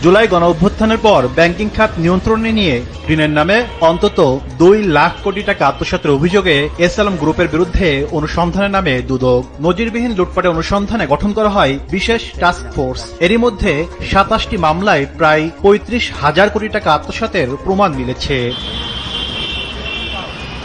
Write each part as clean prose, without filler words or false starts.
জুলাই গণঅভ্যুত্থানের পর ব্যাংকিং খাত নিয়ন্ত্রণে নিয়ে ঋণের নামে অন্তত 2 লাখ কোটি টাকা আত্মসাতের অভিযোগে এস আলম গ্রুপের বিরুদ্ধে অনুসন্ধানের নামে দুদক। নজিরবিহীন লুটপাটের অনুসন্ধানে গঠন করা হয় বিশেষ টাস্ক ফোর্স। এরই মধ্যে 27টি মামলায় প্রায় 35,000 কোটি টাকা আত্মসাতের প্রমাণ মিলেছে।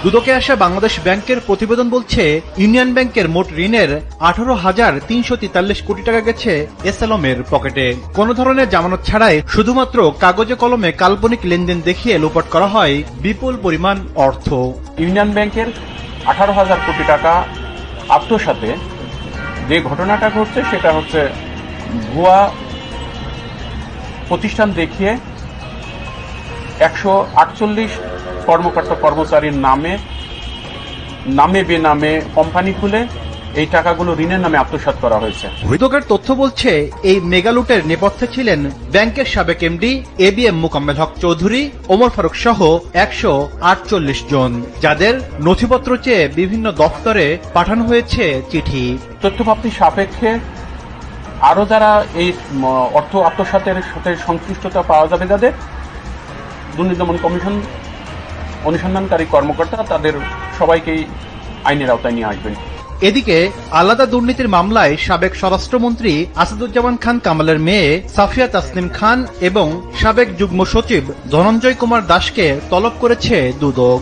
দুদকে আসা বাংলাদেশ ব্যাংকের প্রতিবেদন বলছে, ইউনিয়ন ব্যাংকের মোট ঋণের 18,343 কোটি টাকা গেছে এস আলমের পকেটে। কোন ধরনের জামানত ছাড়াই শুধুমাত্র কাগজে কলমে কাল্পনিক লেনদেন দেখিয়ে লোপাট করা হয় বিপুল পরিমাণ অর্থ। ইউনিয়ন ব্যাংকের 18,000 কোটি টাকা আত্মসাতে যে ঘটনাটা ঘটছে সেটা হচ্ছে ভুয়া প্রতিষ্ঠান দেখিয়ে 148 কর্মকর্তা কর্মচারীর নামে বেনামে কোম্পানি খুলে এই টাকাগুলো ঋণের নামে আত্মসাৎ করা হয়েছে। দুদকের তথ্য বলছে, এই মেগালুটের নেপথ্যে ছিলেন ব্যাংকের সাবেক এমডি এবিএম মোকাম্মেল হক চৌধুরী, ওমর ফারুক সহ 148 জন, যাদের নথিপত্র চেয়ে বিভিন্ন দফতরে পাঠানো হয়েছে চিঠি। তথ্যপ্রাপ্তি সাপেক্ষে আরো যারা এই অর্থ আত্মসাতের সাথে সংশ্লিষ্টতা পাওয়া যাবে, যাদের দুর্নীতি দমন কমিশন অনুসন্ধানকারী কর্মকর্তা, তাদের সবাইকেই আইনের আওতায় নিয়ে আসবেন। এদিকে আলাদা দুর্নীতির মামলায় সাবেক স্বরাষ্ট্রমন্ত্রী আসাদুজ্জামান খান কামালের মেয়ে সাফিয়া তাসনিম খান এবং সাবেক যুগ্ম সচিব ধনঞ্জয় কুমার দাসকে তলব করেছে দুদক।